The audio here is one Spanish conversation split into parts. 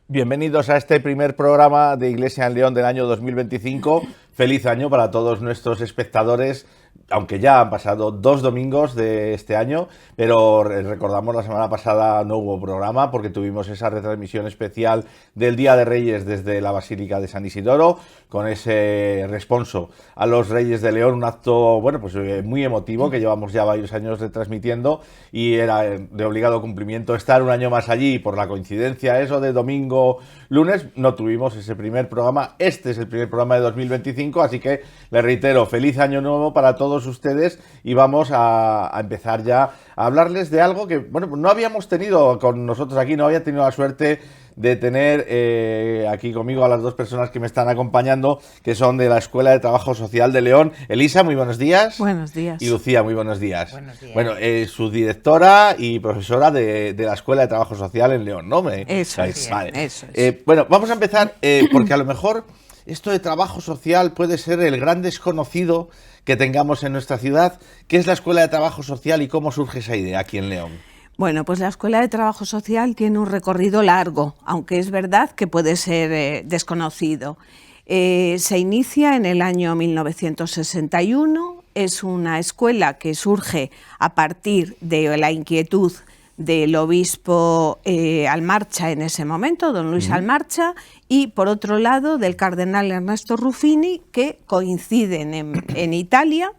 Bienvenidos a este primer programa de Iglesia en León del año 2025. Feliz año para todos nuestros espectadores, aunque ya han pasado 2 domingos de este año, pero recordamos la semana pasada no hubo programa porque tuvimos esa retransmisión especial del Día de Reyes desde la Basílica de San Isidoro, con ese responso a los Reyes de León, un acto, bueno, pues muy emotivo que llevamos ya varios años retransmitiendo y era de obligado cumplimiento estar un año más allí. Por la coincidencia eso de domingo, lunes, no tuvimos ese primer programa. Este es el primer programa de 2025, así que les reitero, feliz año nuevo para todos ustedes y vamos a empezar ya a hablarles de algo que, bueno, pues no habíamos tenido con nosotros aquí, no había tenido la suerte de tener aquí conmigo a las dos personas que me están acompañando, que son de la Escuela de Trabajo Social de León. Elisa, muy buenos días. Buenos días. Y Lucía, muy buenos días. Buenos días. Bueno, su directora y profesora de la Escuela de Trabajo Social en León, ¿no? Eso es. Vale. Eso es. Bueno, vamos a empezar porque a lo mejor esto de trabajo social puede ser el gran desconocido que tengamos en nuestra ciudad. ¿Qué es la Escuela de Trabajo Social y cómo surge esa idea aquí en León? Bueno, pues la Escuela de Trabajo Social tiene un recorrido largo, aunque es verdad que puede ser desconocido. Se inicia en el año 1961, es una escuela que surge a partir de la inquietud del obispo Almarcha en ese momento, don Luis Almarcha, y por otro lado del cardenal Ernesto Ruffini, que coinciden en Italia.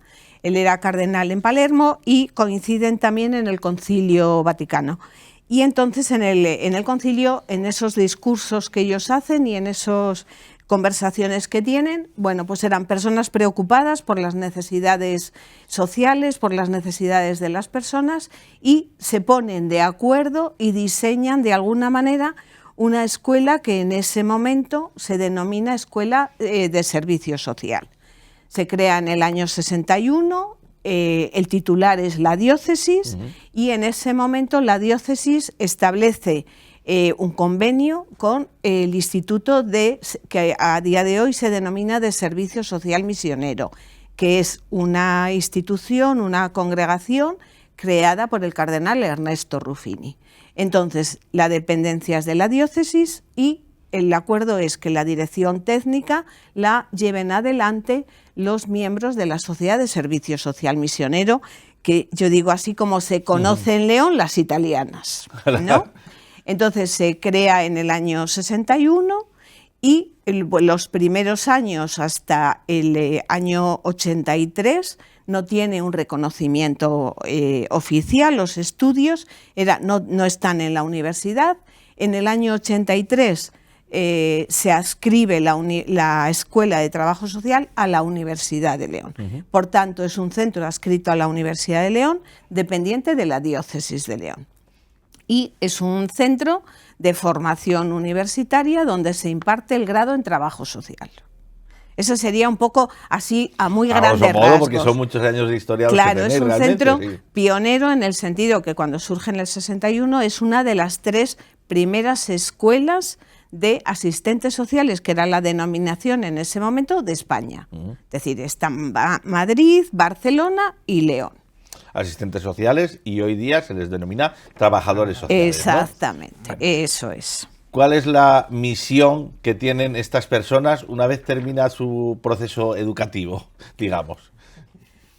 Él era cardenal en Palermo y coinciden también en el Concilio Vaticano. Y entonces en el concilio, en esos discursos que ellos hacen y en esas conversaciones que tienen, bueno, pues eran personas preocupadas por las necesidades sociales, por las necesidades de las personas, y se ponen de acuerdo y diseñan de alguna manera una escuela que en ese momento se denomina Escuela de Servicio Social. Se crea en el año 61, el titular es la diócesis, y en ese momento la diócesis establece un convenio con el instituto que a día de hoy se denomina de Servicio Social Misionero, que es una institución, una congregación creada por el cardenal Ernesto Ruffini. Entonces, la dependencia es de la diócesis y el acuerdo es que la dirección técnica la lleven adelante los miembros de la Sociedad de Servicio Social Misionero, que yo digo así como se conoce en León las italianas, ¿no? Entonces se crea en el año 61 y los primeros años hasta el año 83 no tiene un reconocimiento oficial, los estudios no están en la universidad. En el año 83 se adscribe la Escuela de Trabajo Social a la Universidad de León. Por tanto, es un centro adscrito a la Universidad de León, dependiente de la Diócesis de León. Y es un centro de formación universitaria donde se imparte el grado en Trabajo Social. Eso sería un poco así a muy grandes rasgos. Porque son muchos años de historia. Claro, es un centro pionero en el sentido que cuando surge en el 61 es una de las 3 primeras escuelas de asistentes sociales, que era la denominación en ese momento de España. Es decir, están Madrid, Barcelona y León. Asistentes sociales, y hoy día se les denomina trabajadores sociales. Exactamente, ¿no? eso es. ¿Cuál es la misión que tienen estas personas una vez termina su proceso educativo, digamos?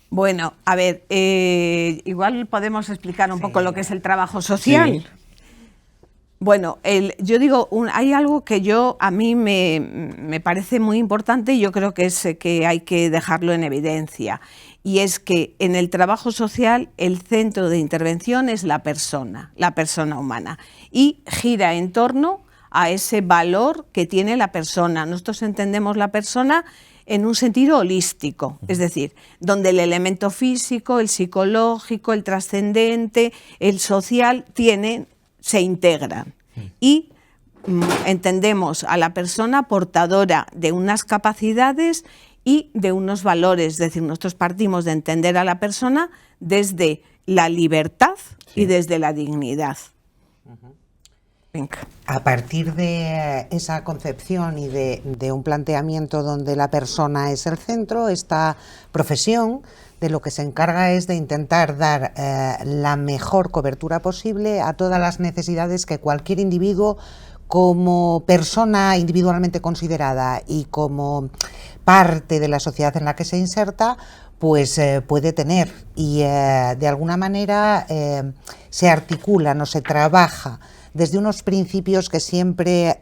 Bueno, a ver, igual podemos explicar un poco lo que es el trabajo social. Sí. Bueno, yo digo, hay algo que a mí me parece muy importante y yo creo que hay que dejarlo en evidencia, y es que en el trabajo social el centro de intervención es la persona humana, y gira en torno a ese valor que tiene la persona. Nosotros entendemos la persona en un sentido holístico, es decir, donde el elemento físico, el psicológico, el trascendente, el social se integran y entendemos a la persona portadora de unas capacidades y de unos valores. Es decir, nosotros partimos de entender a la persona desde la libertad y desde la dignidad. Venga. A partir de esa concepción y de un planteamiento donde la persona es el centro, esta profesión de lo que se encarga es de intentar dar la mejor cobertura posible a todas las necesidades que cualquier individuo como persona individualmente considerada y como parte de la sociedad en la que se inserta, pues puede tener, y de alguna manera se articula, no se trabaja desde unos principios que siempre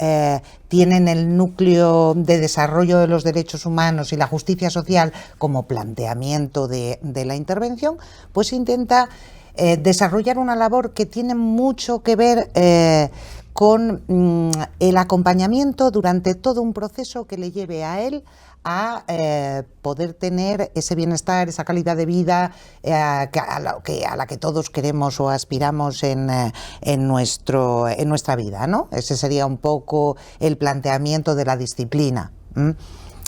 tienen el núcleo de desarrollo de los derechos humanos y la justicia social como planteamiento de la intervención, pues intenta desarrollar una labor que tiene mucho que ver con el acompañamiento durante todo un proceso que le lleve a él a poder tener ese bienestar, esa calidad de vida a la que todos queremos o aspiramos en nuestra vida, ¿no? Ese sería un poco el planteamiento de la disciplina.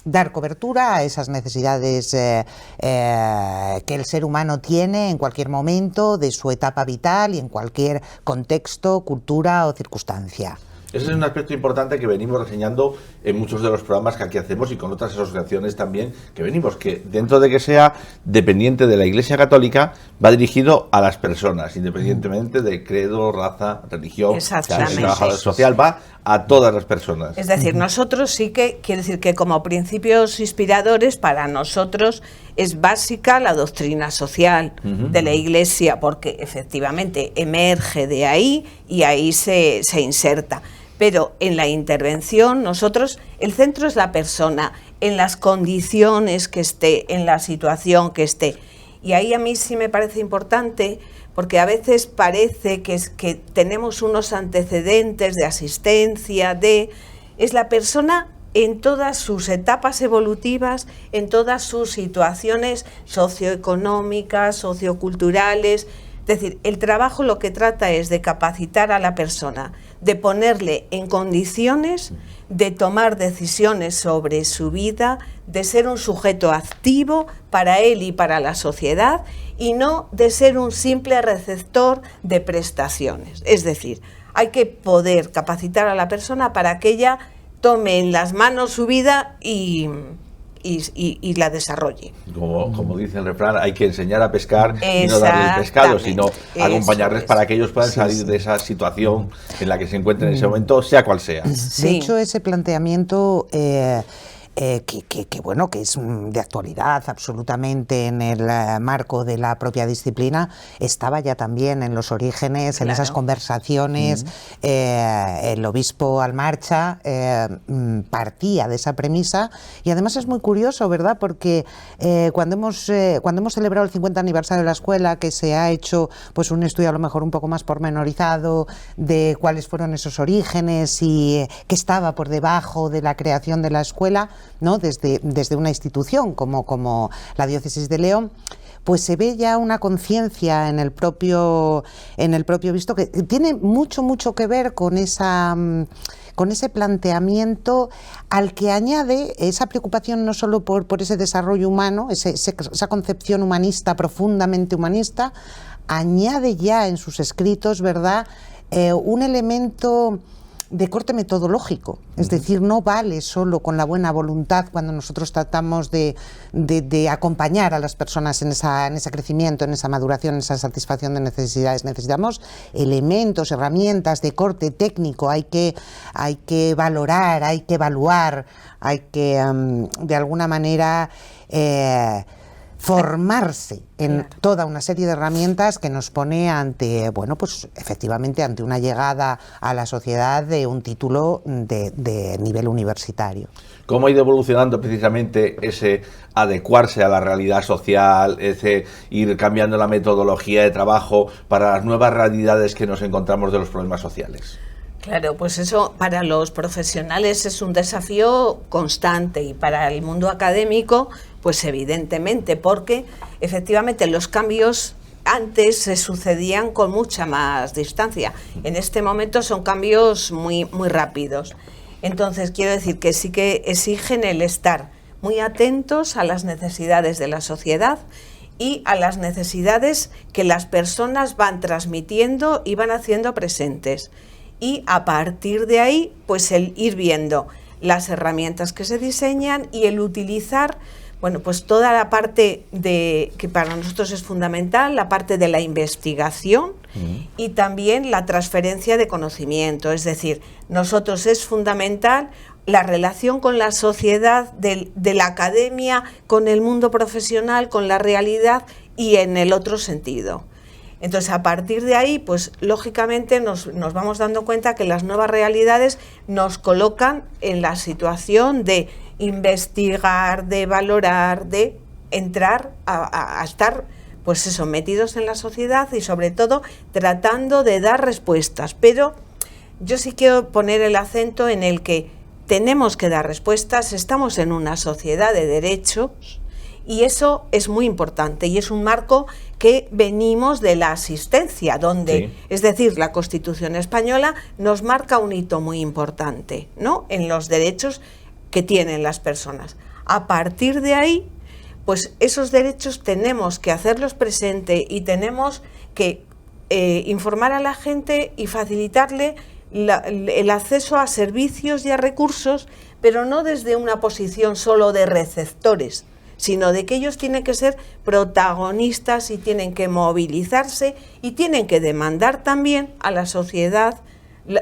Dar cobertura a esas necesidades que el ser humano tiene en cualquier momento de su etapa vital y en cualquier contexto, cultura o circunstancia. Ese es un aspecto importante que venimos reseñando en muchos de los programas que aquí hacemos y con otras asociaciones también que venimos, que dentro de que sea dependiente de la Iglesia Católica, va dirigido a las personas, independientemente de credo, raza, religión. Exactamente. El trabajador social va a todas las personas. Es decir, nosotros sí que, quiere decir que como principios inspiradores para nosotros es básica la doctrina social de la Iglesia, porque efectivamente emerge de ahí y ahí se inserta. Pero en la intervención nosotros, el centro es la persona, en las condiciones que esté, en la situación que esté. Y ahí a mí sí me parece importante, porque a veces parece que tenemos unos antecedentes de asistencia, es la persona en todas sus etapas evolutivas, en todas sus situaciones socioeconómicas, socioculturales. Es decir, el trabajo lo que trata es de capacitar a la persona, de ponerle en condiciones de tomar decisiones sobre su vida, de ser un sujeto activo para él y para la sociedad, y no de ser un simple receptor de prestaciones. Es decir, hay que poder capacitar a la persona para que ella tome en las manos su vida y la desarrolle. Como dice el refrán, hay que enseñar a pescar y no darles pescado, sino acompañarles para que ellos puedan salir de esa situación en la que se encuentran en ese momento, sea cual sea. De hecho, ese planteamiento que es de actualidad absolutamente en el marco de la propia disciplina, estaba ya también en los orígenes, en esas conversaciones. El obispo Almarcha partía de esa premisa, y además es muy curioso, ¿verdad? Porque cuando hemos celebrado el 50 aniversario de la escuela, que se ha hecho pues un estudio a lo mejor un poco más pormenorizado de cuáles fueron esos orígenes y qué estaba por debajo de la creación de la escuela, ¿no? Desde una institución como la Diócesis de León, pues se ve ya una conciencia en el propio obispo que tiene mucho que ver con ese planteamiento, al que añade esa preocupación no solo por ese desarrollo humano, esa concepción humanista, profundamente humanista, añade ya en sus escritos, ¿verdad?, un elemento de corte metodológico. Es decir, no vale solo con la buena voluntad cuando nosotros tratamos de acompañar a las personas en ese crecimiento, en esa maduración, en esa satisfacción de necesidades. Necesitamos elementos, herramientas de corte técnico, hay que valorar, hay que evaluar, hay que de alguna manera formarse en toda una serie de herramientas que nos pone ante, pues efectivamente ante una llegada a la sociedad de un título de nivel universitario. ¿Cómo ha ido evolucionando precisamente ese adecuarse a la realidad social, ese ir cambiando la metodología de trabajo para las nuevas realidades que nos encontramos de los problemas sociales? Claro, pues eso para los profesionales es un desafío constante, y para el mundo académico, pues evidentemente, porque efectivamente los cambios antes se sucedían con mucha más distancia. En este momento son cambios muy rápidos. Entonces quiero decir que sí que exigen el estar muy atentos a las necesidades de la sociedad y a las necesidades que las personas van transmitiendo y van haciendo presentes. Y a partir de ahí, pues el ir viendo las herramientas que se diseñan y el utilizar, pues toda la parte que para nosotros es fundamental, la parte de la investigación, y también la transferencia de conocimiento. Es decir, nosotros es fundamental la relación con la sociedad, de la academia, con el mundo profesional, con la realidad y en el otro sentido. Entonces, a partir de ahí, pues lógicamente nos vamos dando cuenta que las nuevas realidades nos colocan en la situación de investigar, de valorar, de entrar a estar, pues eso, metidos en la sociedad y sobre todo tratando de dar respuestas. Pero yo sí quiero poner el acento en el que tenemos que dar respuestas, estamos en una sociedad de derechos y eso es muy importante y es un marco que venimos de la asistencia, donde, es decir, la Constitución española nos marca un hito muy importante, ¿no?, en los derechos que tienen las personas. A partir de ahí, pues esos derechos tenemos que hacerlos presente y tenemos que informar a la gente y facilitarle el acceso a servicios y a recursos, pero no desde una posición solo de receptores, sino de que ellos tienen que ser protagonistas y tienen que movilizarse y tienen que demandar también a la sociedad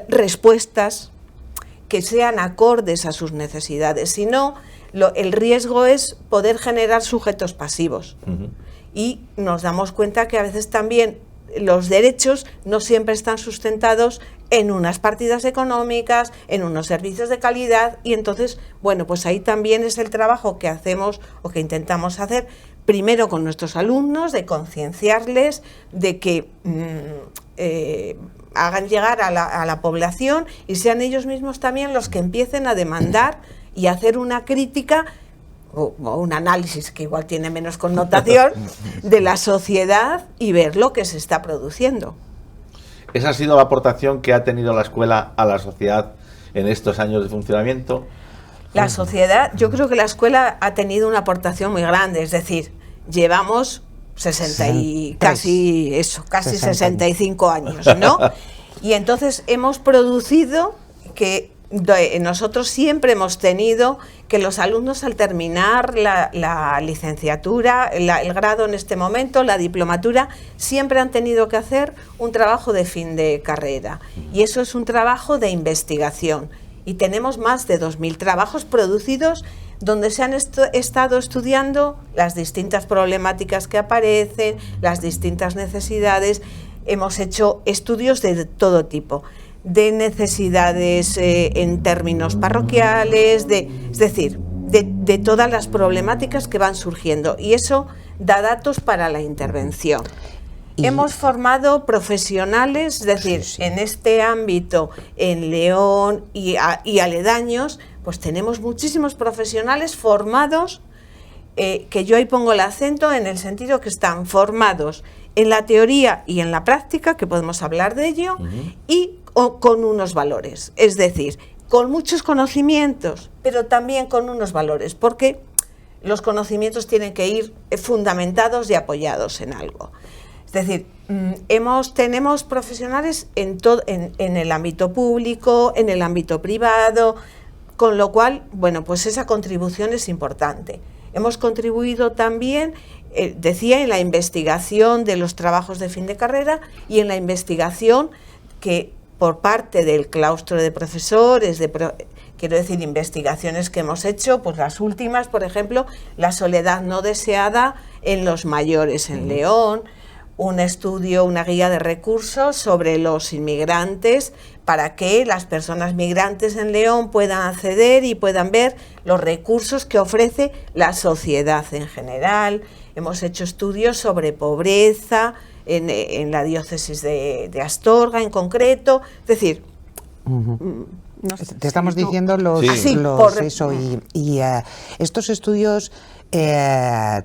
respuestas que sean acordes a sus necesidades. Si no, el riesgo es poder generar sujetos pasivos. Y nos damos cuenta que a veces también los derechos no siempre están sustentados en unas partidas económicas, en unos servicios de calidad, y entonces, bueno, pues ahí también es el trabajo que hacemos o que intentamos hacer, primero con nuestros alumnos, de concienciarles, de que hagan llegar a la población y sean ellos mismos también los que empiecen a demandar y hacer una crítica o un análisis, que igual tiene menos connotación, de la sociedad y ver lo que se está produciendo. ¿Esa ha sido la aportación que ha tenido la escuela a la sociedad en estos años de funcionamiento? La sociedad, yo creo que la escuela ha tenido una aportación muy grande, es decir, llevamos 65 años, ¿no? Y entonces hemos producido que nosotros siempre hemos tenido que los alumnos, al terminar la licenciatura, el grado en este momento, la diplomatura, siempre han tenido que hacer un trabajo de fin de carrera. Y eso es un trabajo de investigación. Y tenemos más de 2000 trabajos producidos donde se han estado estudiando las distintas problemáticas que aparecen, las distintas necesidades. Hemos hecho estudios de todo tipo, de necesidades en términos parroquiales, es decir, de todas las problemáticas que van surgiendo, y eso da datos para la intervención. Hemos formado profesionales, es decir, en este ámbito, en León y aledaños, pues tenemos muchísimos profesionales formados, que yo ahí pongo el acento en el sentido que están formados en la teoría y en la práctica, que podemos hablar de ello, y con unos valores, es decir, con muchos conocimientos, pero también con unos valores, porque los conocimientos tienen que ir fundamentados y apoyados en algo. Es decir, tenemos profesionales en el ámbito público, en el ámbito privado, con lo cual, bueno, pues esa contribución es importante. Hemos contribuido también, decía, en la investigación de los trabajos de fin de carrera y en la investigación que por parte del claustro de profesores, quiero decir, investigaciones que hemos hecho, pues las últimas, por ejemplo, la soledad no deseada en los mayores en León, un estudio, una guía de recursos sobre los inmigrantes para que las personas migrantes en León puedan acceder y puedan ver los recursos que ofrece la sociedad en general. Hemos hecho estudios sobre pobreza en la diócesis de Astorga en concreto, es decir... No sé, te estamos diciendo estos estudios,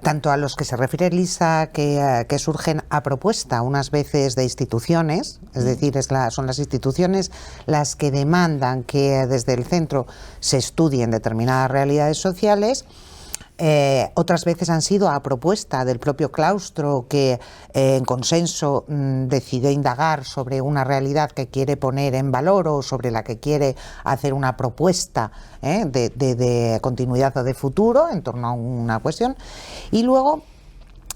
tanto a los que se refiere Lisa, que surgen a propuesta unas veces de instituciones, es decir, son las instituciones las que demandan que desde el centro se estudien determinadas realidades sociales. Otras veces han sido a propuesta del propio claustro que en consenso decide indagar sobre una realidad que quiere poner en valor o sobre la que quiere hacer una propuesta de continuidad o de futuro en torno a una cuestión. Y luego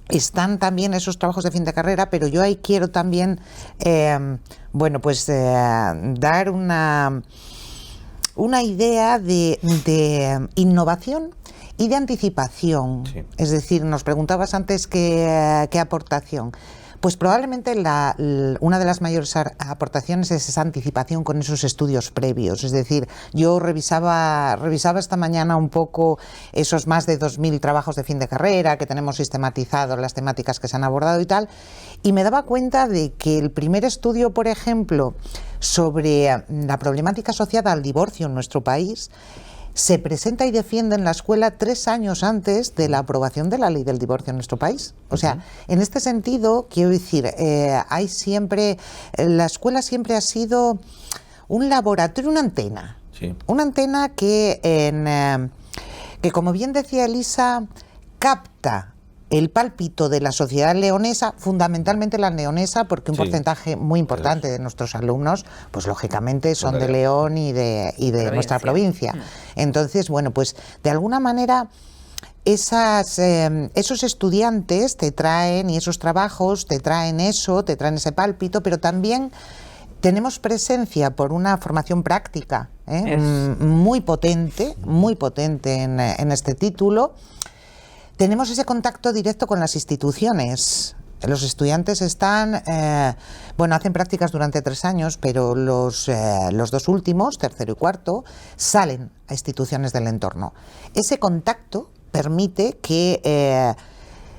están también esos trabajos de fin de carrera, pero yo ahí quiero también, dar una idea de innovación y de anticipación. Sí. Es decir, nos preguntabas antes qué aportación. Pues probablemente una de las mayores aportaciones es esa anticipación con esos estudios previos. Es decir, yo revisaba esta mañana un poco esos más de 2.000 trabajos de fin de carrera que tenemos sistematizados, las temáticas que se han abordado y tal, y me daba cuenta de que el primer estudio, por ejemplo, sobre la problemática asociada al divorcio en nuestro país, se presenta y defiende en la escuela 3 años antes de la aprobación de la ley del divorcio en nuestro país. O sea, en este sentido, quiero decir, hay siempre, la escuela siempre ha sido un laboratorio, una antena. Sí. Una antena que como bien decía Elisa, capta el pálpito de la sociedad leonesa, fundamentalmente la leonesa, porque un porcentaje muy importante de nuestros alumnos, pues lógicamente son de León y de nuestra provincia. Entonces, bueno, pues de alguna manera esos estudiantes te traen, y esos trabajos te traen ese pálpito, pero también tenemos presencia por una formación práctica muy potente en este título. Tenemos ese contacto directo con las instituciones. Los estudiantes están, hacen prácticas durante 3 años, pero los 2 últimos, tercero y cuarto, salen a instituciones del entorno. Ese contacto permite que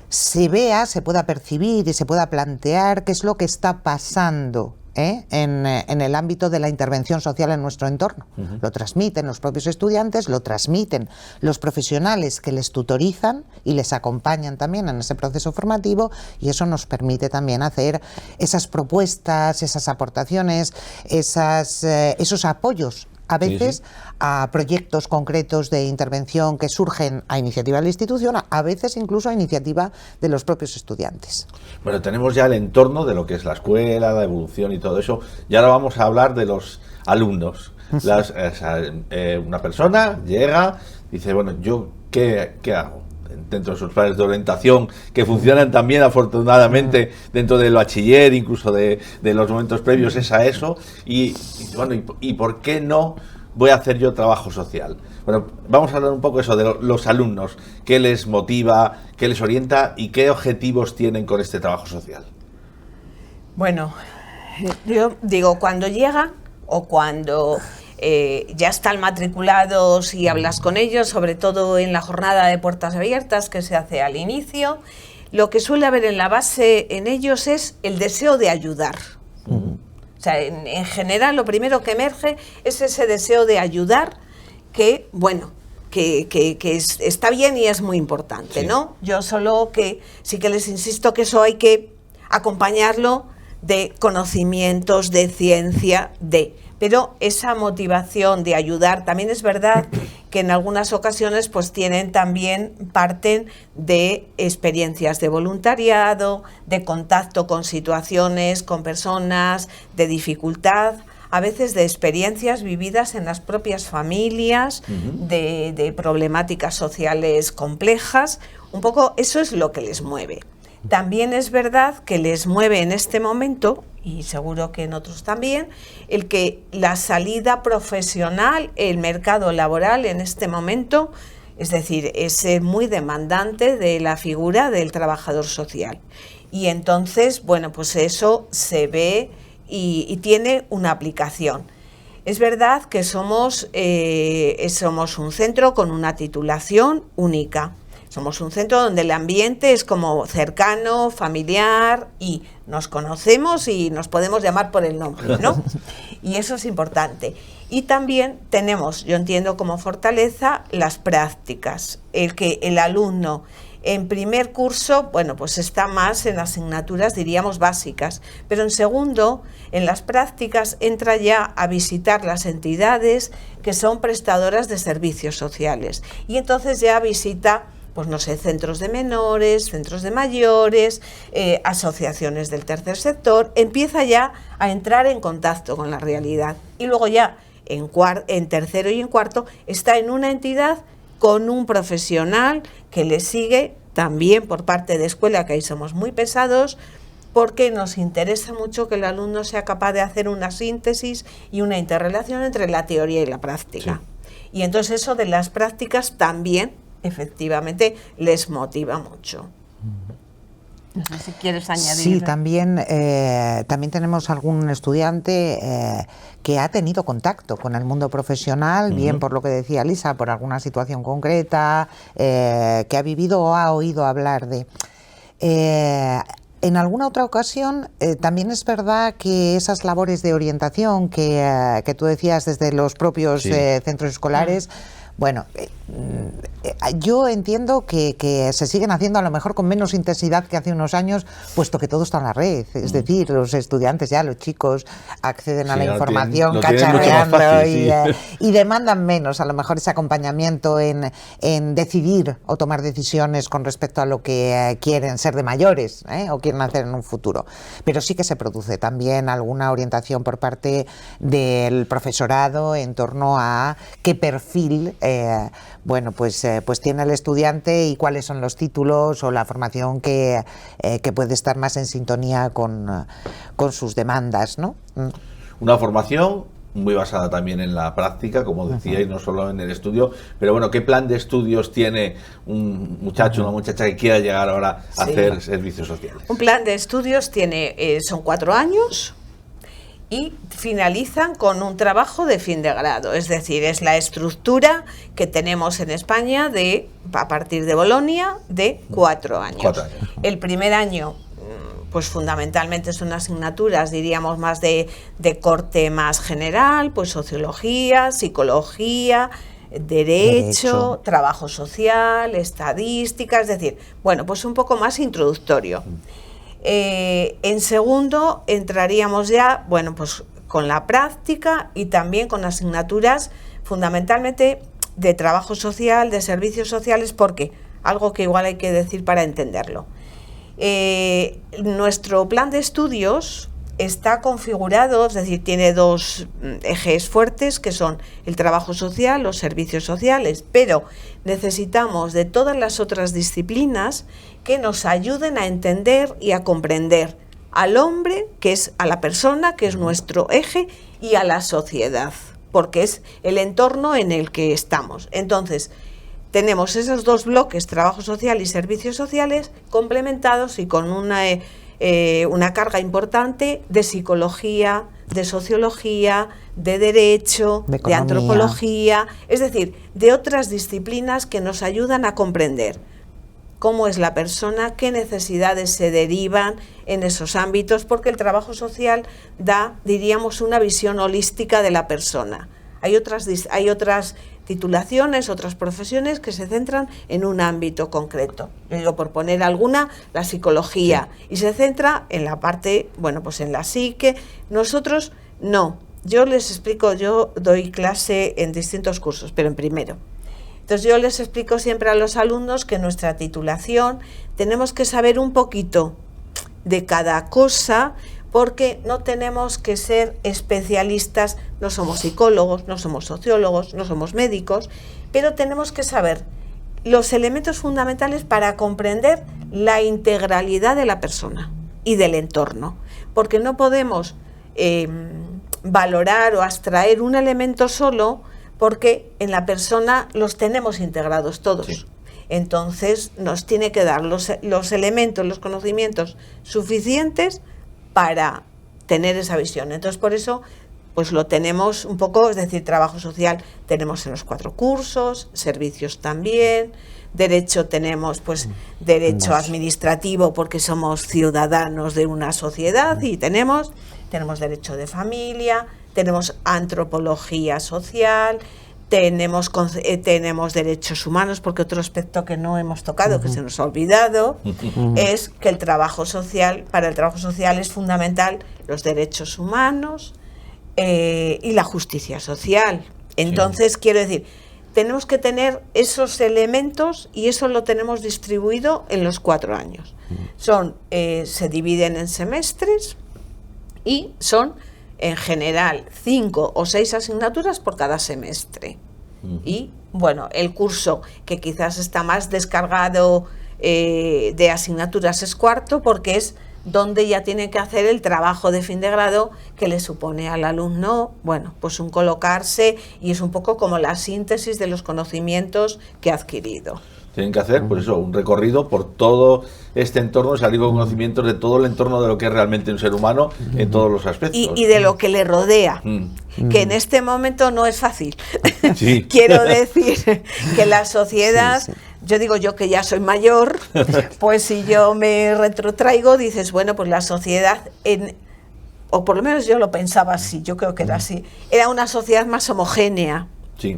se vea, se pueda percibir y se pueda plantear qué es lo que está pasando en el ámbito de la intervención social en nuestro entorno. Lo transmiten los propios estudiantes, lo transmiten los profesionales que les tutorizan y les acompañan también en ese proceso formativo, y eso nos permite también hacer esas propuestas, esas aportaciones, esos apoyos a veces a proyectos concretos de intervención que surgen a iniciativa de la institución, a veces incluso a iniciativa de los propios estudiantes. Bueno, tenemos ya el entorno de lo que es la escuela, la evolución y todo eso, y ahora vamos a hablar de los alumnos. Una persona llega, dice, bueno, ¿yo qué hago? Dentro de sus planes de orientación, que funcionan también afortunadamente dentro del bachiller, incluso de los momentos previos es a eso, y bueno, ¿y por qué no voy a hacer yo trabajo social? Bueno, vamos a hablar un poco eso de los alumnos, qué les motiva, qué les orienta y qué objetivos tienen con este trabajo social. Bueno, yo digo, cuando llega o cuando ya están matriculados y hablas con ellos, sobre todo en la jornada de puertas abiertas que se hace al inicio, lo que suele haber en la base en ellos es el deseo de ayudar. O sea, en general lo primero que emerge es ese deseo de ayudar que, bueno, que está bien y es muy importante, ¿no? Yo solo que sí que les insisto que eso hay que acompañarlo de conocimientos, de ciencia, pero esa motivación de ayudar, también es verdad que en algunas ocasiones pues parten de experiencias de voluntariado, de contacto con situaciones, con personas, de dificultad, a veces de experiencias vividas en las propias familias, de problemáticas sociales complejas. Un poco eso es lo que les mueve. También es verdad que les mueve en este momento, y seguro que en otros también, el que la salida profesional, el mercado laboral en este momento, es decir, es muy demandante de la figura del trabajador social. Y entonces, bueno, pues eso se ve y tiene una aplicación. Es verdad que somos un centro con una titulación única. Somos un centro donde el ambiente es como cercano, familiar, y nos conocemos y nos podemos llamar por el nombre, ¿no? Y eso es importante. Y también tenemos, yo entiendo como fortaleza, las prácticas. El que el alumno en primer curso, bueno, pues está más en asignaturas, diríamos, básicas, pero en segundo, en las prácticas, entra ya a visitar las entidades que son prestadoras de servicios sociales. Y entonces ya visita, pues no sé, centros de menores, centros de mayores, asociaciones del tercer sector, empieza ya a entrar en contacto con la realidad. Y luego ya en tercero y en cuarto está en una entidad con un profesional que le sigue también por parte de escuela, que ahí somos muy pesados, porque nos interesa mucho que el alumno sea capaz de hacer una síntesis y una interrelación entre la teoría y la práctica. Sí. Y entonces eso de las prácticas también, efectivamente, les motiva mucho. No sé si quieres añadir. Sí, también tenemos algún estudiante que ha tenido contacto con el mundo profesional, bien por lo que decía Lisa, por alguna situación concreta, que ha vivido o ha oído hablar de... En alguna otra ocasión también es verdad que esas labores de orientación que tú decías desde los propios centros escolares, bueno, yo entiendo que se siguen haciendo a lo mejor con menos intensidad que hace unos años, puesto que todo está en la red. Es decir, los estudiantes ya, los chicos, acceden a la información cacharreando y demandan menos a lo mejor ese acompañamiento en decidir o tomar decisiones con respecto a lo que quieren ser de mayores o quieren hacer en un futuro. Pero sí que se produce también alguna orientación por parte del profesorado en torno a qué perfil pues tiene el estudiante y cuáles son los títulos o la formación que puede estar más en sintonía con sus demandas, ¿no? Una formación muy basada también en la práctica, como decía, y no solo en el estudio. Pero bueno, ¿qué plan de estudios tiene un muchacho, una muchacha que quiera llegar ahora a hacer servicios sociales? Un plan de estudios son 4 años. Y finalizan con un trabajo de fin de grado, es decir, es la estructura que tenemos en España a partir de Bolonia de 4 años. 4 años. El primer año, pues fundamentalmente son asignaturas, diríamos, más de corte más general, pues sociología, psicología, derecho, trabajo social, estadística, es decir, bueno, pues un poco más introductorio. En segundo entraríamos ya, bueno, pues con la práctica y también con asignaturas fundamentalmente de trabajo social, de servicios sociales, porque algo que igual hay que decir para entenderlo. Nuestro plan de estudios está configurado, es decir, tiene 2 ejes fuertes que son el trabajo social, los servicios sociales, pero necesitamos de todas las otras disciplinas que nos ayuden a entender y a comprender al hombre, que es a la persona, que es nuestro eje, y a la sociedad, porque es el entorno en el que estamos. Entonces, tenemos esos 2 bloques, trabajo social y servicios sociales, complementados y con una carga importante de psicología, de sociología, de derecho, de antropología, es decir, de otras disciplinas que nos ayudan a comprender cómo es la persona, qué necesidades se derivan en esos ámbitos, porque el trabajo social da, diríamos, una visión holística de la persona. Hay otras titulaciones, otras profesiones que se centran en un ámbito concreto. Yo digo, por poner alguna, la psicología, y se centra en la parte, bueno, pues en la psique. Nosotros no. Yo les explico, yo doy clase en distintos cursos, pero en primero. Entonces yo les explico siempre a los alumnos que en nuestra titulación tenemos que saber un poquito de cada cosa, porque no tenemos que ser especialistas, no somos psicólogos, no somos sociólogos, no somos médicos, pero tenemos que saber los elementos fundamentales para comprender la integralidad de la persona y del entorno, porque no podemos valorar o abstraer un elemento solo, porque en la persona los tenemos integrados todos. Sí. Entonces nos tiene que dar los elementos, los conocimientos suficientes para tener esa visión. Entonces por eso pues lo tenemos un poco, es decir, trabajo social tenemos en los 4 cursos, servicios también, derecho tenemos pues derecho administrativo porque somos ciudadanos de una sociedad y tenemos derecho de familia, tenemos antropología social, tenemos derechos humanos, porque otro aspecto que no hemos tocado, que se nos ha olvidado, es que el trabajo social, para el trabajo social es fundamental los derechos humanos y la justicia social. Entonces, quiero decir, tenemos que tener esos elementos y eso lo tenemos distribuido en los 4 años. Se dividen en semestres y son en general 5 o 6 asignaturas por cada semestre. Y bueno, el curso que quizás está más descargado de asignaturas es cuarto, porque es donde ya tiene que hacer el trabajo de fin de grado que le supone al alumno, bueno, pues un colocarse, y es un poco como la síntesis de los conocimientos que ha adquirido. Tienen que hacer, pues eso, un recorrido por todo este entorno, salir con conocimientos de todo el entorno de lo que es realmente un ser humano en todos los aspectos. Y de lo que le rodea, que en este momento no es fácil. Sí. Quiero decir que la sociedad, yo digo yo que ya soy mayor, pues si yo me retrotraigo, dices, bueno, pues la sociedad, o por lo menos yo lo pensaba así, yo creo que era así, era una sociedad más homogénea. Sí.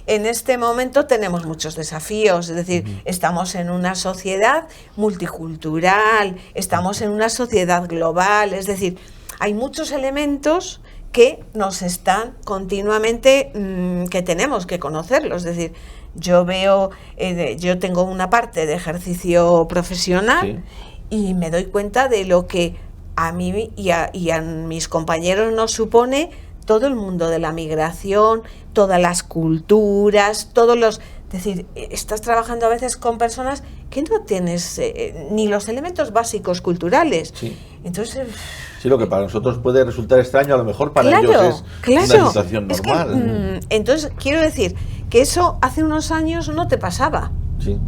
En este momento tenemos muchos desafíos, es decir, estamos en una sociedad multicultural, estamos en una sociedad global, es decir, hay muchos elementos que nos están continuamente, que tenemos que conocerlos, es decir, yo veo, yo tengo una parte de ejercicio profesional y me doy cuenta de lo que a mí y a mis compañeros nos supone todo el mundo de la migración, todas las culturas, todos los... Es decir, estás trabajando a veces con personas que no tienes ni los elementos básicos culturales. Sí. Entonces... Sí, lo que para nosotros puede resultar extraño, a lo mejor para ellos es una situación normal. Entonces, quiero decir que eso hace unos años no te pasaba. Sí.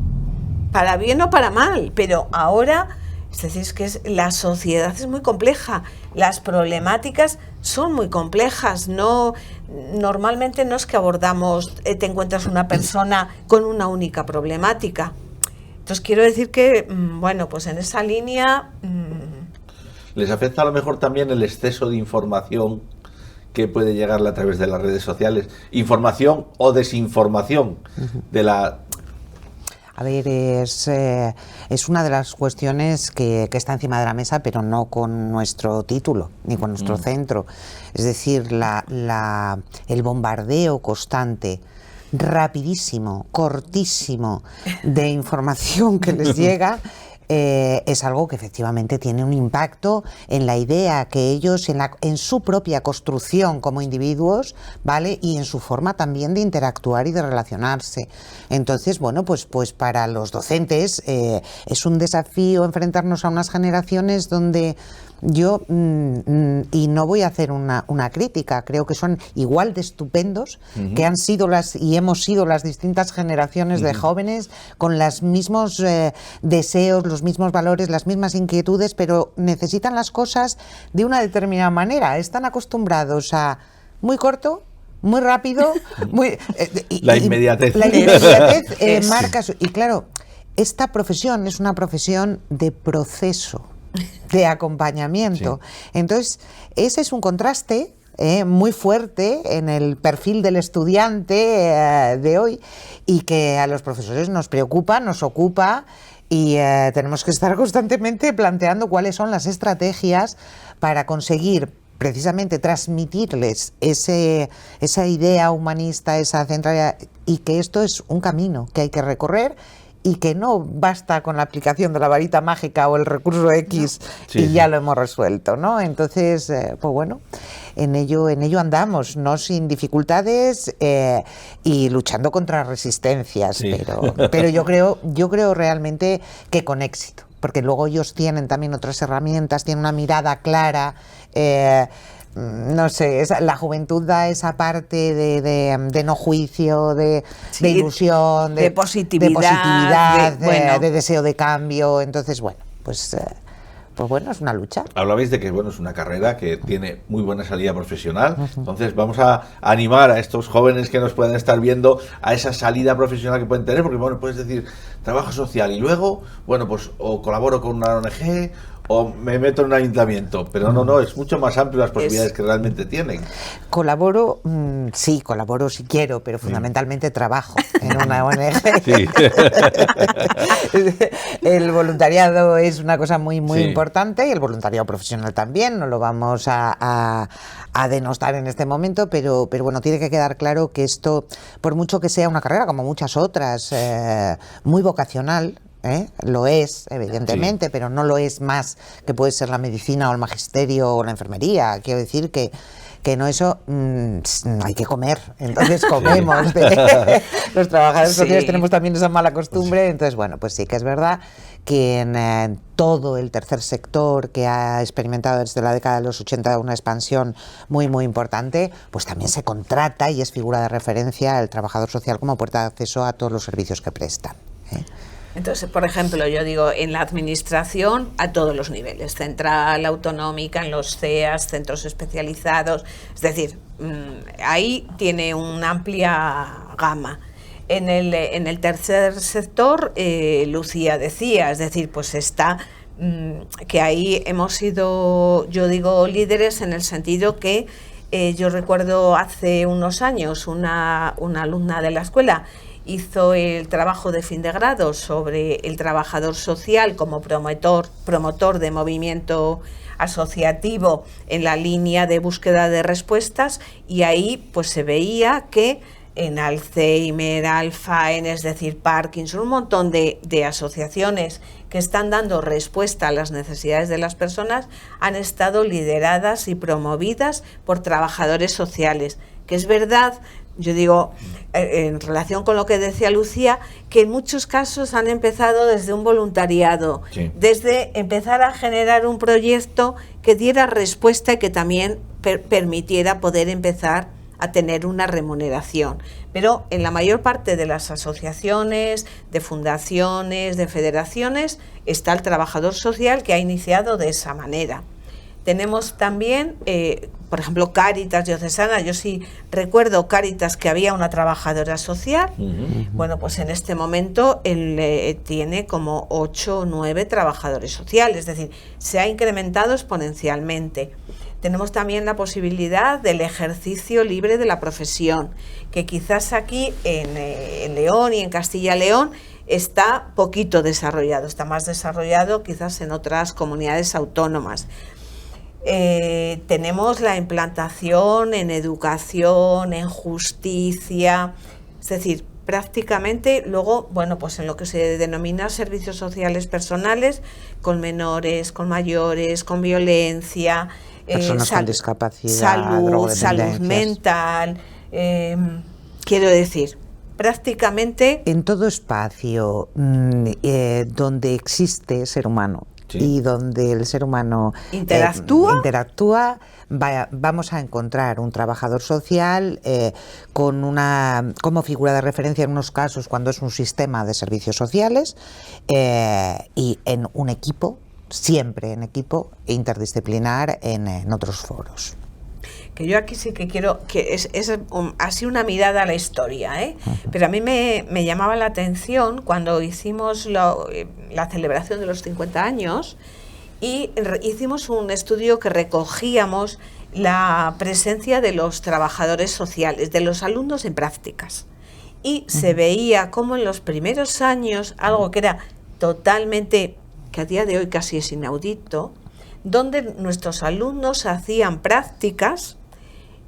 Para bien o para mal, pero ahora... Es decir, es que la sociedad es muy compleja, las problemáticas son muy complejas, normalmente no es que abordamos, te encuentras una persona con una única problemática. Entonces quiero decir que, bueno, pues en esa línea... ¿Les afecta a lo mejor también el exceso de información que puede llegarle a través de las redes sociales? Información o desinformación de la... A ver, es una de las cuestiones que está encima de la mesa, pero no con nuestro título, ni con nuestro centro. Es decir, el bombardeo constante, rapidísimo, cortísimo, de información que les llega, es algo que efectivamente tiene un impacto en la idea que ellos, en su propia construcción como individuos, ¿vale? Y en su forma también de interactuar y de relacionarse. Entonces, bueno, pues para los docentes es un desafío enfrentarnos a unas generaciones donde yo, y no voy a hacer una crítica, creo que son igual de estupendos que han sido y hemos sido las distintas generaciones de jóvenes, con los mismos deseos, los mismos valores, las mismas inquietudes, pero necesitan las cosas de una determinada manera. Están acostumbrados a muy corto, muy rápido, la inmediatez. La inmediatez marca y claro, esta profesión es una profesión de proceso, de acompañamiento. Sí. Entonces, ese es un contraste muy fuerte en el perfil del estudiante de hoy, y que a los profesores nos preocupa, nos ocupa, y tenemos que estar constantemente planteando cuáles son las estrategias para conseguir precisamente transmitirles esa idea humanista, esa centralidad, y que esto es un camino que hay que recorrer, y que no basta con la aplicación de la varita mágica o el recurso X ya lo hemos resuelto, ¿no? Entonces, pues bueno, en ello andamos, no sin dificultades y luchando contra resistencias, pero yo creo realmente que con éxito, porque luego ellos tienen también otras herramientas, tienen una mirada clara. No sé, la juventud da esa parte de no juicio, de ilusión, de positividad, de deseo de cambio. Entonces, bueno, pues bueno, es una lucha. Hablabais de que bueno, es una carrera que tiene muy buena salida profesional. Entonces vamos a animar a estos jóvenes que nos pueden estar viendo a esa salida profesional que pueden tener, porque bueno, puedes decir trabajo social y luego, bueno, pues o colaboro con una ONG o me meto en un ayuntamiento, pero no, es mucho más amplio las posibilidades que realmente tienen. Colaboro, sí quiero, pero fundamentalmente trabajo en una ONG. Sí. El voluntariado es una cosa muy importante, y el voluntariado profesional también, no lo vamos a denostar en este momento, pero bueno, tiene que quedar claro que esto, por mucho que sea una carrera como muchas otras, muy vocacional, lo es, evidentemente, pero no lo es más que puede ser la medicina o el magisterio o la enfermería. Quiero decir que que no eso, hay que comer, entonces comemos. Los trabajadores sociales tenemos también esa mala costumbre, entonces bueno, pues sí que es verdad que en todo el tercer sector, que ha experimentado desde la década de los 80 una expansión muy muy importante, pues también se contrata y es figura de referencia el trabajador social como puerta de acceso a todos los servicios que prestan. Entonces, por ejemplo, yo digo, en la administración a todos los niveles, central, autonómica, en los CEAS, centros especializados, es decir, ahí tiene una amplia gama. En el tercer sector, Lucía decía, es decir, pues está que ahí hemos sido, yo digo, líderes en el sentido que yo recuerdo hace unos años una alumna de la escuela hizo el trabajo de fin de grado sobre el trabajador social como promotor de movimiento asociativo en la línea de búsqueda de respuestas, y ahí pues se veía que en Alzheimer, Alzheimer, es decir, Parkinson, un montón de asociaciones que están dando respuesta a las necesidades de las personas han estado lideradas y promovidas por trabajadores sociales, que es verdad. Yo digo, en relación con lo que decía Lucía, que en muchos casos han empezado desde un voluntariado, desde empezar a generar un proyecto que diera respuesta y que también permitiera poder empezar a tener una remuneración. Pero en la mayor parte de las asociaciones, de fundaciones, de federaciones, está el trabajador social que ha iniciado de esa manera. Tenemos también, por ejemplo, Cáritas Diocesana. Yo sí recuerdo Cáritas que había una trabajadora social. Bueno, pues en este momento él tiene como 8 o 9 trabajadores sociales, es decir, se ha incrementado exponencialmente. Tenemos también la posibilidad del ejercicio libre de la profesión, que quizás aquí en León y en Castilla y León está poquito desarrollado, está más desarrollado quizás en otras comunidades autónomas. Tenemos la implantación en educación, en justicia, es decir, prácticamente luego, bueno, pues en lo que se denomina servicios sociales personales, con menores, con mayores, con violencia, personas con discapacidad, salud mental, quiero decir, prácticamente en todo espacio donde existe ser humano. Sí. Y donde el ser humano interactúa, vamos a encontrar un trabajador social como figura de referencia en unos casos cuando es un sistema de servicios sociales y en un equipo, siempre en equipo interdisciplinar en otros foros. Que yo aquí sí que quiero, que es así una mirada a la historia, ¿eh? Pero a mí me llamaba la atención cuando hicimos la celebración de los 50 años y hicimos un estudio que recogíamos la presencia de los trabajadores sociales, de los alumnos en prácticas. Y se veía como en los primeros años, algo que era totalmente, que a día de hoy casi es inaudito, donde nuestros alumnos hacían prácticas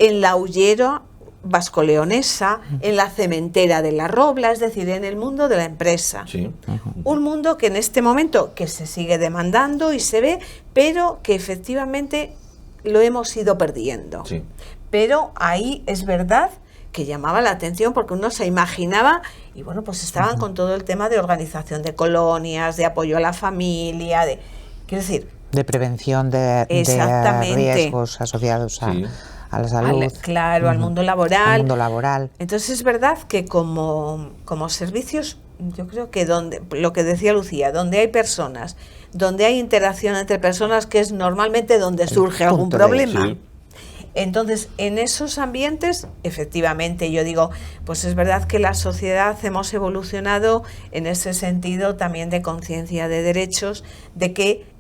en la Hullera vasco-leonesa, en la cementera de La Robla, es decir, en el mundo de la empresa. Sí. Un mundo que en este momento que se sigue demandando y se ve, pero que efectivamente lo hemos ido perdiendo. Sí. Pero ahí es verdad que llamaba la atención porque uno se imaginaba, y bueno, pues estaban con todo el tema de organización de colonias, de apoyo a la familia, quiero decir, de prevención de riesgos asociados a la salud. Al mundo laboral. Al mundo laboral. Entonces es verdad que como servicios, yo creo que lo que decía Lucía, donde hay personas, donde hay interacción entre personas, que es normalmente donde surge algún problema. Sí. Entonces, en esos ambientes, efectivamente, yo digo, pues es verdad que la sociedad hemos evolucionado en ese sentido también de conciencia de derechos, de que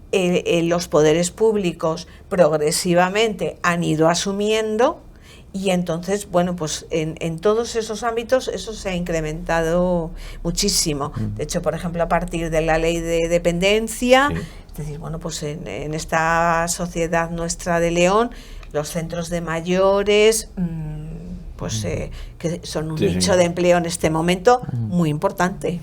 los poderes públicos progresivamente han ido asumiendo, y entonces, bueno, pues en todos esos ámbitos eso se ha incrementado muchísimo. De hecho, por ejemplo, a partir de la ley de dependencia, es decir, bueno, pues en esta sociedad nuestra de León, los centros de mayores, pues que son un nicho de empleo en este momento muy importante.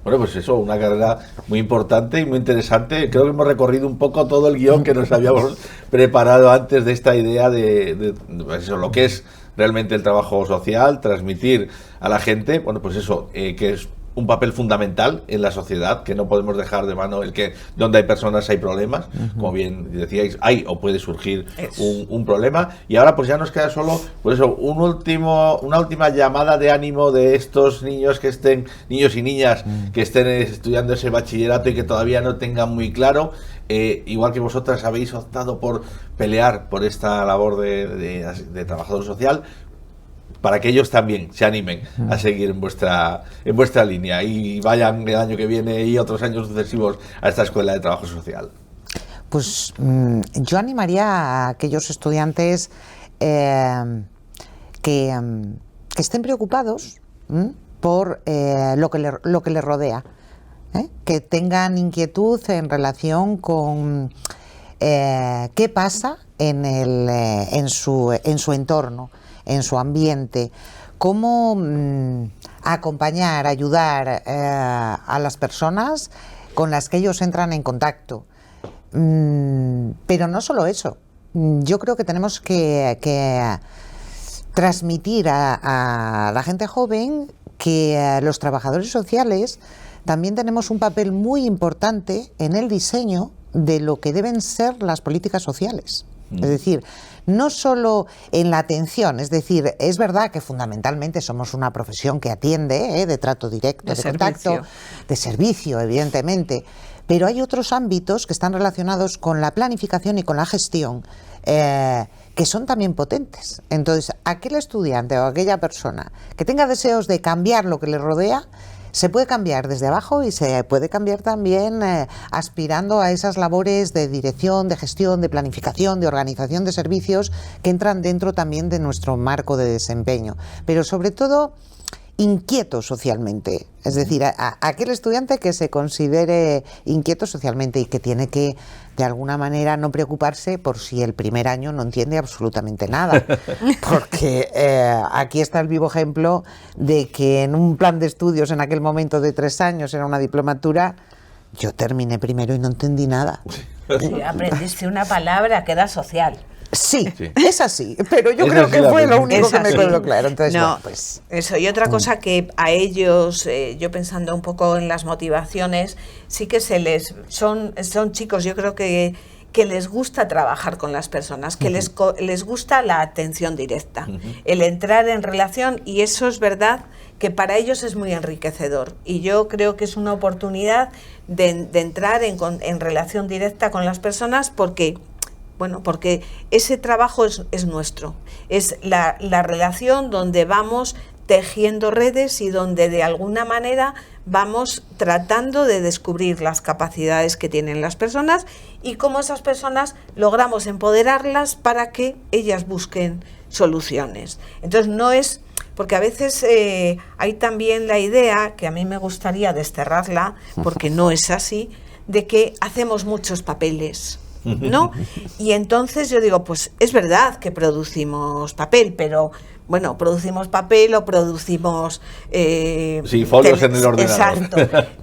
Bueno, pues eso, una carrera muy importante y muy interesante. Creo que hemos recorrido un poco todo el guión que nos habíamos preparado antes de esta idea de pues eso, lo que es realmente el trabajo social, transmitir a la gente, bueno, pues eso, que es un papel fundamental en la sociedad, que no podemos dejar de mano el que donde hay personas hay problemas, como bien decíais, hay o puede surgir un problema. Y ahora pues ya nos queda solo, pues eso, una última llamada de ánimo de estos niños niños y niñas que estén estudiando ese bachillerato y que todavía no tengan muy claro, igual que vosotras habéis optado por pelear por esta labor de trabajador social, para que ellos también se animen a seguir en vuestra línea y vayan el año que viene y otros años sucesivos a esta escuela de trabajo social. Pues yo animaría a aquellos estudiantes que estén preocupados por lo que les rodea, que tengan inquietud en relación con qué pasa en su entorno, en su ambiente, cómo acompañar, ayudar a las personas con las que ellos entran en contacto. Pero no solo eso, yo creo que tenemos que transmitir a la gente joven que los trabajadores sociales también tenemos un papel muy importante en el diseño de lo que deben ser las políticas sociales. Es decir, no solo en la atención, es decir, es verdad que fundamentalmente somos una profesión que atiende, de trato directo, de contacto, de servicio, evidentemente, pero hay otros ámbitos que están relacionados con la planificación y con la gestión que son también potentes. Entonces, aquel estudiante o aquella persona que tenga deseos de cambiar lo que le rodea, se puede cambiar desde abajo y se puede cambiar también aspirando a esas labores de dirección, de gestión, de planificación, de organización de servicios que entran dentro también de nuestro marco de desempeño. Pero sobre todo, inquieto socialmente. Es decir, aquel estudiante que se considere inquieto socialmente y que tiene que, de alguna manera, no preocuparse por si el primer año no entiende absolutamente nada. Porque aquí está el vivo ejemplo de que en un plan de estudios en aquel momento de 3 años, era una diplomatura, yo terminé primero y no entendí nada. Sí, aprendiste una palabra que era social. Sí, es así, pero yo creo que fue lo único que me quedó claro. Entonces, no, bueno, pues eso. Y otra cosa que a ellos, yo pensando un poco en las motivaciones, sí que son chicos, yo creo que les gusta trabajar con las personas, que les gusta la atención directa, el entrar en relación, y eso es verdad que para ellos es muy enriquecedor. Y yo creo que es una oportunidad de entrar en relación directa con las personas porque ese trabajo es nuestro, es la relación donde vamos tejiendo redes y donde de alguna manera vamos tratando de descubrir las capacidades que tienen las personas y cómo esas personas logramos empoderarlas para que ellas busquen soluciones. Entonces no es, porque a veces hay también la idea, que a mí me gustaría desterrarla, porque no es así, de que hacemos muchos papeles, ¿no? Y entonces yo digo, pues es verdad que producimos papel, pero bueno, producimos papel o producimos folios en el ordenador. Exacto.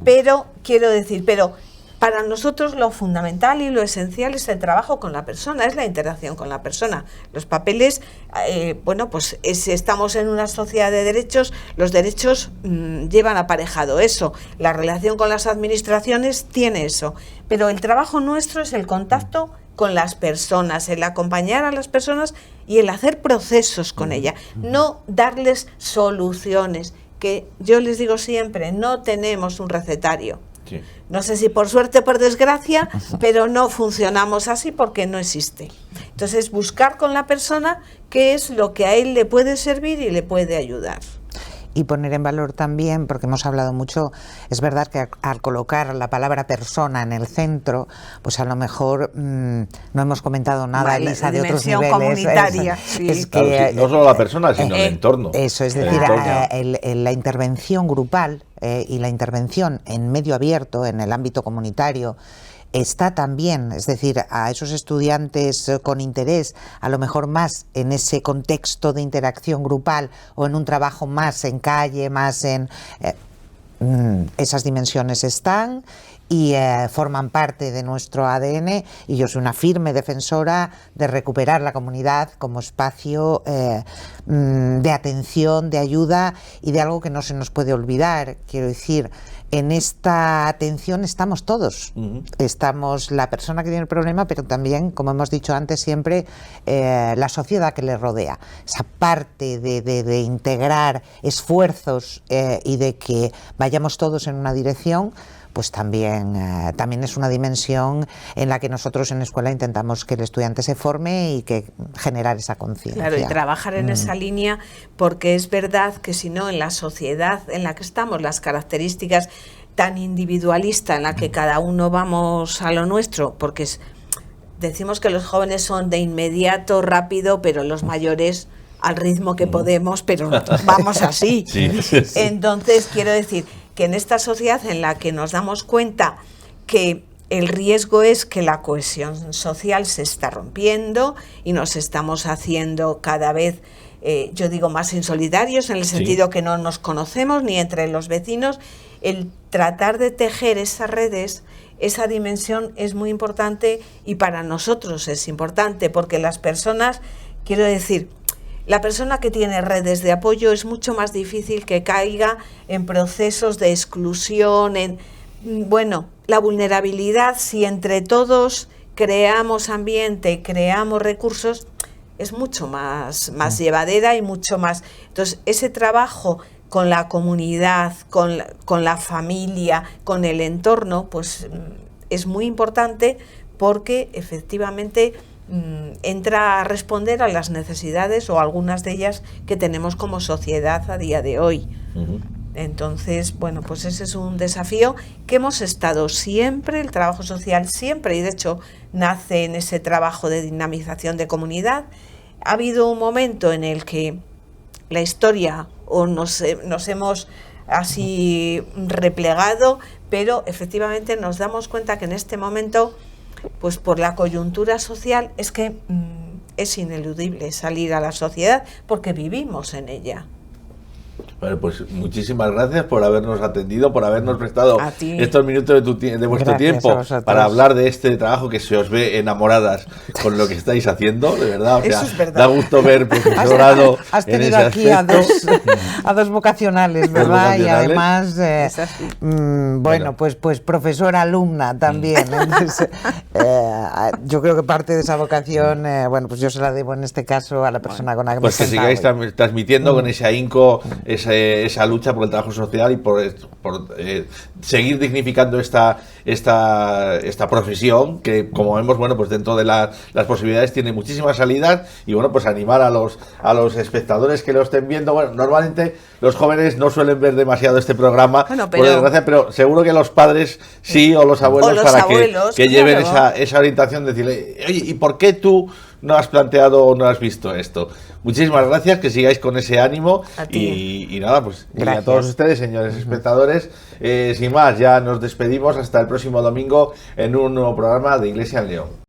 Pero quiero decir, para nosotros lo fundamental y lo esencial es el trabajo con la persona, es la interacción con la persona. Los papeles, estamos en una sociedad de derechos, los derechos llevan aparejado eso, la relación con las administraciones tiene eso, pero el trabajo nuestro es el contacto con las personas, el acompañar a las personas y el hacer procesos con ellas, no darles soluciones, que yo les digo siempre, no tenemos un recetario. Sí. No sé si por suerte o por desgracia, pero no funcionamos así porque no existe. Entonces, buscar con la persona qué es lo que a él le puede servir y le puede ayudar. Y poner en valor también, porque hemos hablado mucho, es verdad que al colocar la palabra persona en el centro, pues a lo mejor no hemos comentado nada, Elisa, de otros niveles. Comunitaria, sí. Es que, sí, no solo la persona, sino el entorno. Eso, es decir, la intervención grupal y la intervención en medio abierto, en el ámbito comunitario, está también, es decir, a esos estudiantes con interés, a lo mejor más en ese contexto de interacción grupal o en un trabajo más en calle, más en... esas dimensiones están y forman parte de nuestro ADN, y yo soy una firme defensora de recuperar la comunidad como espacio de atención, de ayuda y de algo que no se nos puede olvidar. Quiero decir, en esta atención estamos todos. Estamos la persona que tiene el problema, pero también, como hemos dicho antes, siempre la sociedad que le rodea. Esa parte de integrar esfuerzos y de que vayamos todos en una dirección, pues también es una dimensión en la que nosotros en la escuela intentamos que el estudiante se forme y que generar esa conciencia. Claro, y trabajar en esa línea, porque es verdad que si no, en la sociedad en la que estamos, las características tan individualista en la que cada uno vamos a lo nuestro, porque decimos que los jóvenes son de inmediato, rápido, pero los mayores al ritmo que podemos, pero vamos así. Sí. Entonces, quiero decir que en esta sociedad en la que nos damos cuenta que el riesgo es que la cohesión social se está rompiendo y nos estamos haciendo cada vez, yo digo, más insolidarios, en el sentido que no nos conocemos ni entre los vecinos. El tratar de tejer esas redes, esa dimensión es muy importante, y para nosotros es importante porque las personas, quiero decir, la persona que tiene redes de apoyo es mucho más difícil que caiga en procesos de exclusión, la vulnerabilidad. Si entre todos creamos ambiente, creamos recursos, es mucho más llevadera y mucho más. Entonces, ese trabajo con la comunidad, con la familia, con el entorno, pues es muy importante, porque efectivamente entra a responder a las necesidades, o algunas de ellas, que tenemos como sociedad a día de hoy. Entonces, bueno, pues ese es un desafío que hemos estado siempre, el trabajo social siempre, y de hecho nace en ese trabajo de dinamización de comunidad. Ha habido un momento en el que la historia nos hemos así replegado, pero efectivamente nos damos cuenta que en este momento, pues por la coyuntura social, es que es ineludible salir a la sociedad porque vivimos en ella. Bueno, pues muchísimas gracias por habernos atendido, por habernos prestado estos minutos de vuestro tiempo para hablar de este trabajo que se os ve enamoradas con lo que estáis haciendo, de verdad. O sea, eso es verdad. Da gusto ver profesorado. Has tenido aquí a dos vocacionales, ¿verdad? Y además, pues profesora alumna también. Entonces, yo creo que parte de esa vocación, pues yo se la debo en este caso a la persona con la que me he sentado. Pues que sigáis transmitiendo con ese ahínco esa lucha por el trabajo social y por seguir dignificando esta profesión, que, como vemos, pues dentro de las posibilidades tiene muchísimas salidas. Y pues animar a los espectadores que lo estén viendo. Bueno, normalmente los jóvenes no suelen ver demasiado este programa, por desgracia, pero seguro que los padres sí, o los abuelos, que lleven esa orientación de decirle: oye, ¿y por qué tú no has planteado o no has visto esto? Muchísimas gracias, que sigáis con ese ánimo. Y nada, pues y a todos ustedes, señores espectadores, sin más, ya nos despedimos hasta el próximo domingo en un nuevo programa de Iglesia en León.